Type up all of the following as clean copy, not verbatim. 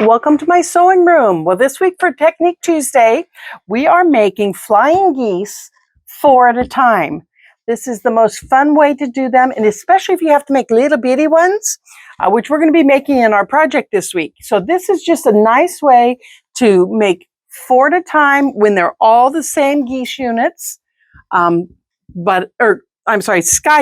Welcome to my sewing room. Well, this week for Technique Tuesday, we are making flying geese 4 at a time. This is the most fun way to do them, and especially if you have to make little bitty ones, which we're going to be making in our project this week. So this is just a nice way to make 4 at a time when they're all the same geese units, sky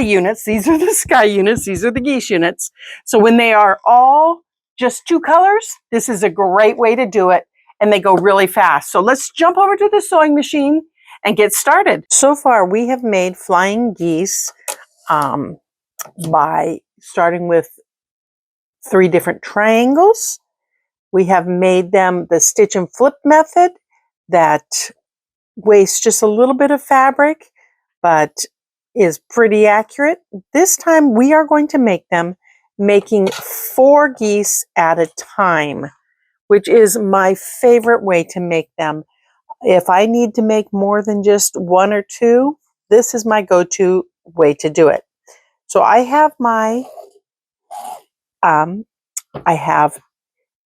units. These are the sky units. These are the geese units. So when they are all just 2 colors, this is a great way to do it, and they go really fast. So let's jump over to the sewing machine and get started. So far, we have made flying geese by starting with 3 different triangles. We have made them the stitch and flip method that wastes just a little bit of fabric, but is pretty accurate. This time, we are going to make them making 4 geese at a time, which is my favorite way to make them. If I need to make more than just 1 or 2, this is my go-to way to do it. So I have my, I have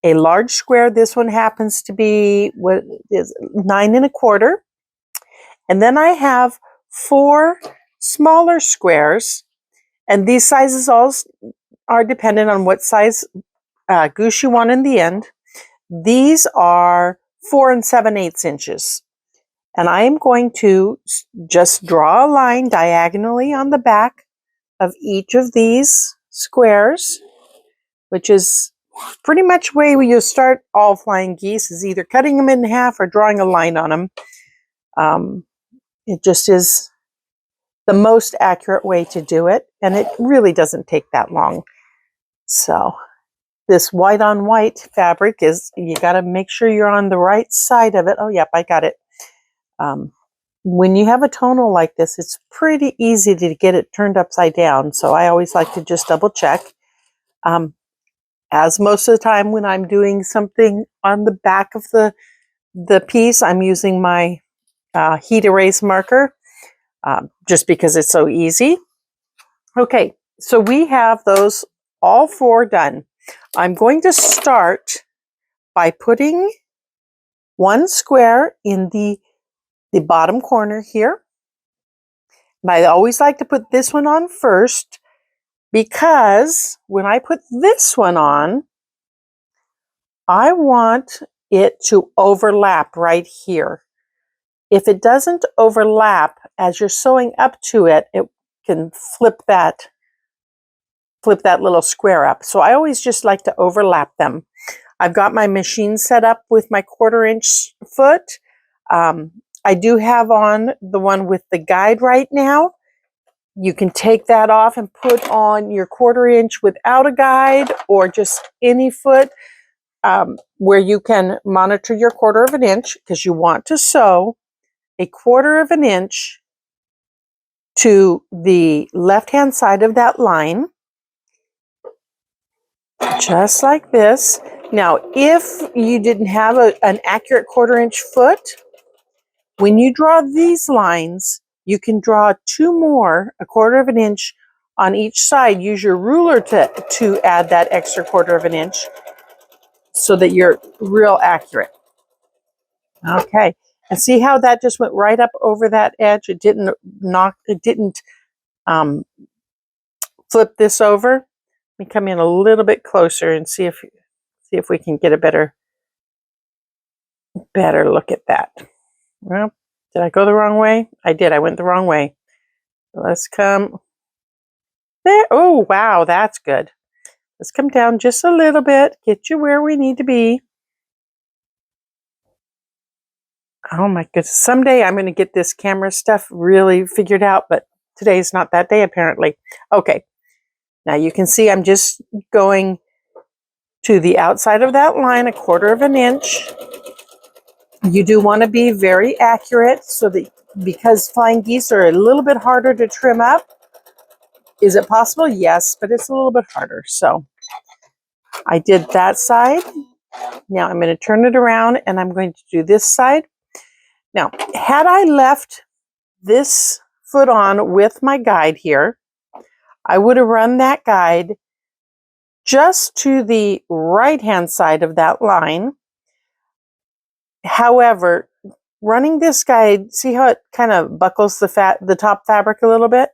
a large square. This one happens to be what is 9 1/4. And then I have 4 smaller squares, and these sizes all are dependent on what size goose you want in the end. These are 4 7/8 inches. And I am going to just draw a line diagonally on the back of each of these squares, which is pretty much the way you start all flying geese, is either cutting them in half or drawing a line on them. It just is the most accurate way to do it, and it really doesn't take that long. So this white on white fabric is, you got to make sure you're on the right side of it. Oh, yep, I got it. When you have a tonal like this, it's pretty easy to get it turned upside down. So I always like to just double check. As most of the time when I'm doing something on the back of the piece, I'm using my heat erase marker just because it's so easy. Okay, so we have those all 4 done. I'm going to start by putting 1 square in the bottom corner here. And I always like to put this one on first, because when I put this one on, I want it to overlap right here. If it doesn't overlap as you're sewing up to it, it can flip that little square up. So I always just like to overlap them. I've got my machine set up with my 1/4 inch foot. I do have on the one with the guide right now. You can take that off and put on your 1/4 inch without a guide, or just any foot where you can monitor your 1/4 inch, because you want to sew a 1/4 inch to the left-hand side of that line, just like this. Now, if you didn't have an accurate 1/4 inch foot, when you draw these lines, you can draw 2 more, a 1/4 inch on each side. Use your ruler to add that extra 1/4 inch so that you're real accurate. Okay, and see how that just went right up over that edge? It didn't flip this over. Let me come in a little bit closer and see if we can get a better look at that. Well, did I go the wrong way? I did. I went the wrong way. Let's come there. Oh, wow, that's good. Let's come down just a little bit, get you where we need to be. Oh my goodness. Someday I'm going to get this camera stuff really figured out, but today's not that day apparently. Okay. Now you can see I'm just going to the outside of that line, a 1/4 inch. You do want to be very accurate, so that, because flying geese are a little bit harder to trim up. Is it possible? Yes, but it's a little bit harder. So I did that side. Now I'm going to turn it around and I'm going to do this side. Now, had I left this foot on with my guide here, I would have run that guide just to the right-hand side of that line. However, running this guide, see how it kind of buckles the top fabric a little bit?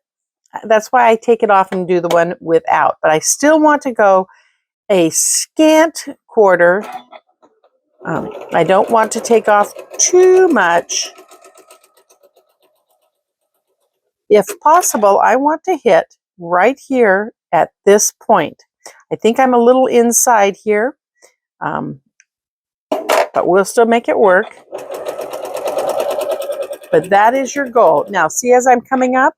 That's why I take it off and do the one without, but I still want to go a scant quarter. I don't want to take off too much. If possible, I want to hit right here at this point. I think I'm a little inside here, but we'll still make it work. But that is your goal. Now, see, as I'm coming up,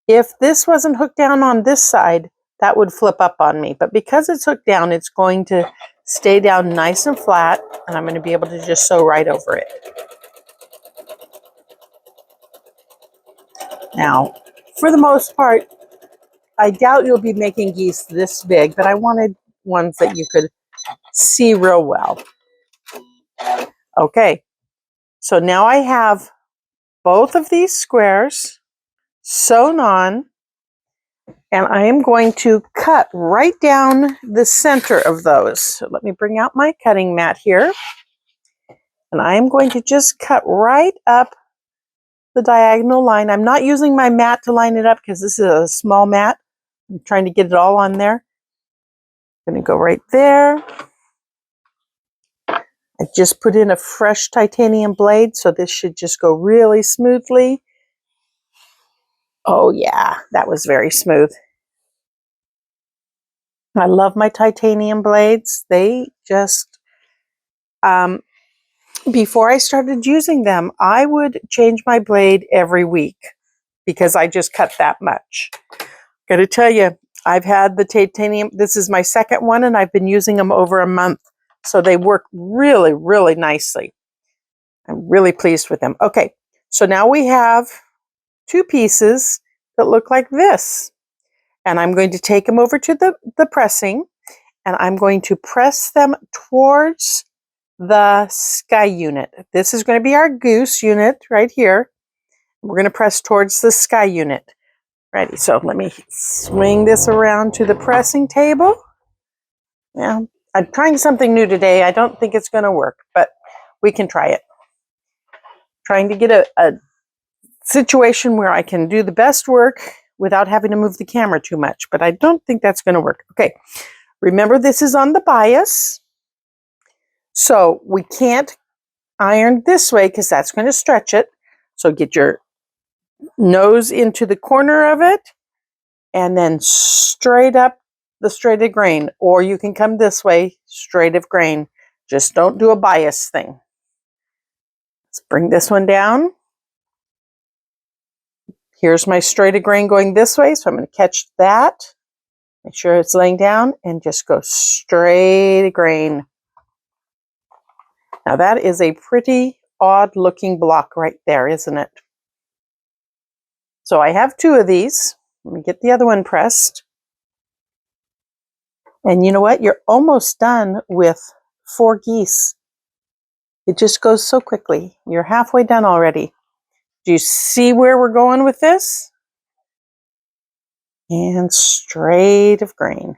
if this wasn't hooked down on this side, that would flip up on me. But because it's hooked down, it's going to stay down nice and flat, and I'm going to be able to just sew right over it. Now, for the most part, I doubt you'll be making geese this big, but I wanted ones that you could see real well. Okay, so now I have both of these squares sewn on, and I am going to cut right down the center of those. So let me bring out my cutting mat here, and I am going to just cut right up the diagonal line. I'm not using my mat to line it up because this is a small mat. I'm trying to get it all on there. I'm going to go right there. I just put in a fresh titanium blade, so this should just go really smoothly. Oh yeah, that was very smooth. I love my titanium blades. They just, before I started using them, I would change my blade every week because I just cut that much. Got to tell you, I've had the titanium, this is my second one, and I've been using them over a month. So they work really, really nicely. I'm really pleased with them. Okay, so now we have two pieces that look like this. And I'm going to take them over to the pressing, and I'm going to press them towards the sky unit. This is going to be our goose unit right here. We're going to press towards the sky unit. Ready, so let me swing this around to the pressing table. Yeah, I'm trying something new today. I don't think it's going to work, but we can try it. Trying to get a situation where I can do the best work without having to move the camera too much, but I don't think that's going to work. Okay, remember this is on the bias, so we can't iron this way because that's going to stretch it. So get your nose into the corner of it and then straight up the straight of grain, or you can come this way, straight of grain. Just don't do a bias thing. Let's bring this one down. Here's my straight of grain going this way, so I'm going to catch that. Make sure it's laying down and just go straight of grain. Now that is a pretty odd looking block right there, isn't it? So I have two of these. Let me get the other one pressed. And you know what? You're almost done with 4 geese. It just goes so quickly. You're halfway done already. Do you see where we're going with this? And straight of grain.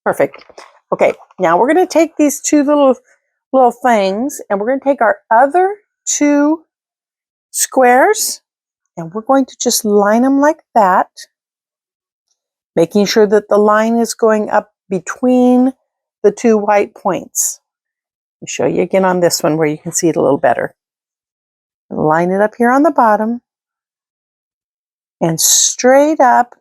Perfect. Okay, now we're going to take these two little things, and we're going to take our other 2 squares, and we're going to just line them like that, making sure that the line is going up between the 2 white points. I'll show you again on this one where you can see it a little better. Line it up here on the bottom and straight up.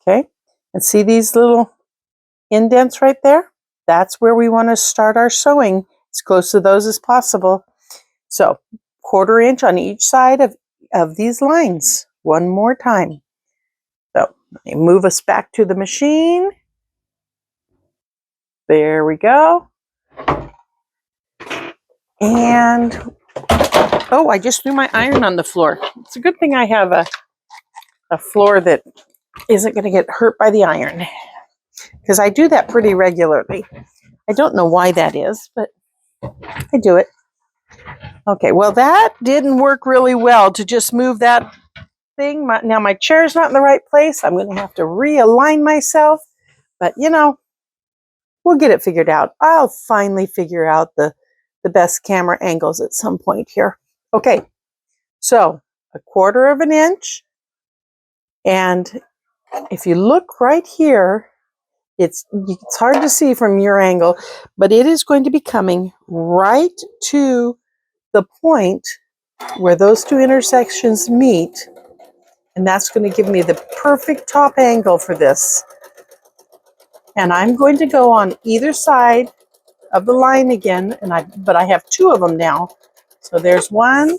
Okay, and see these little indents right there? That's where we want to start our sewing, as close to those as possible. So 1/4 inch on each side of these lines. One more time. So let me move us back to the machine. There we go. And, oh, I just threw my iron on the floor. It's a good thing I have a floor that isn't going to get hurt by the iron, because I do that pretty regularly. I don't know why that is, but I do it. Okay, well, that didn't work really well to just move that thing. Now my chair's not in the right place. I'm going to have to realign myself. But, you know, we'll get it figured out. I'll finally figure out the best camera angles at some point here. Okay, so 1/4 of an inch. And if you look right here, it's hard to see from your angle, but it is going to be coming right to the point where those two intersections meet. And that's going to give me the perfect top angle for this. And I'm going to go on either side of the line again, but I have 2 of them now. So there's one,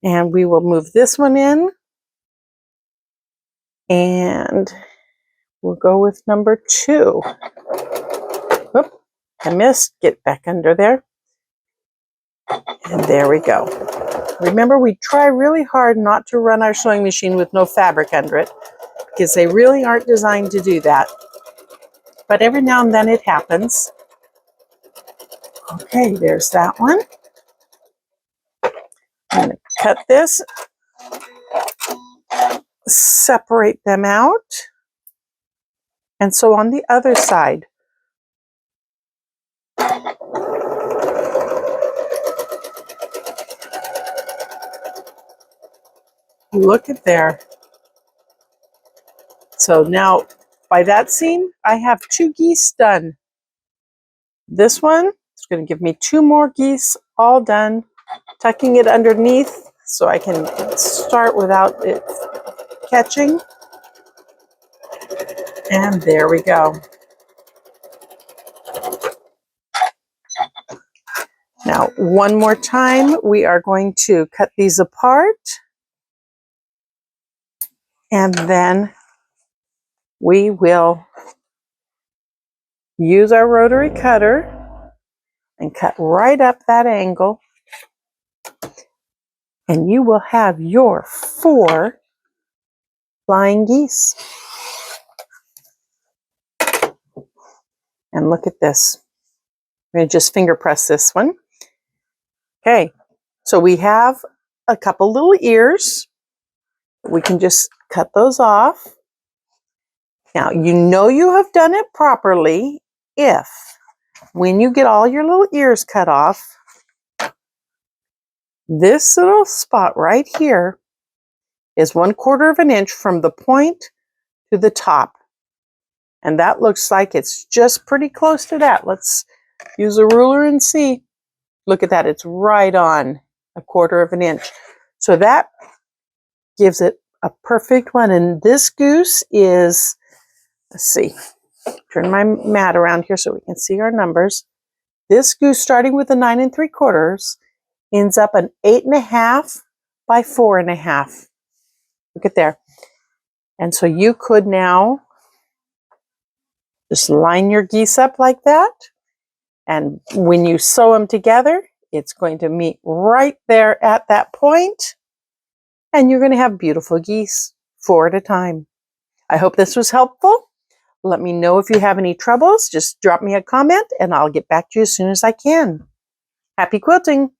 and we will move this one in, and we'll go with number 2. Oop, I missed. Get back under there. And there we go. Remember, we try really hard not to run our sewing machine with no fabric under it, because they really aren't designed to do that. But every now and then it happens. Okay, there's that one. I'm going to cut this, separate them out, and so on the other side. Look at there. So now, by that seam, I have 2 geese done. This one is going to give me 2 more geese all done, tucking it underneath so I can start without it catching. And there we go. Now, one more time, we are going to cut these apart. And then we will use our rotary cutter and cut right up that angle. And you will have your 4 flying geese. And look at this. I'm going to just finger press this one. Okay, so we have a couple little ears. We can just cut those off. Now, you know you have done it properly if, when you get all your little ears cut off, this little spot right here is 1/4 of an inch from the point to the top. And that looks like it's just pretty close to that. Let's use a ruler and see. Look at that, it's right on 1/4 of an inch. So that gives it a perfect one. And this goose is, let's see, turn my mat around here so we can see our numbers. This goose, starting with a 9 3/4, ends up an 8.5 by 4.5. Look at there. And so you could now just line your geese up like that. And when you sew them together, it's going to meet right there at that point. And you're going to have beautiful geese, 4 at a time. I hope this was helpful. Let me know if you have any troubles. Just drop me a comment and I'll get back to you as soon as I can. Happy quilting!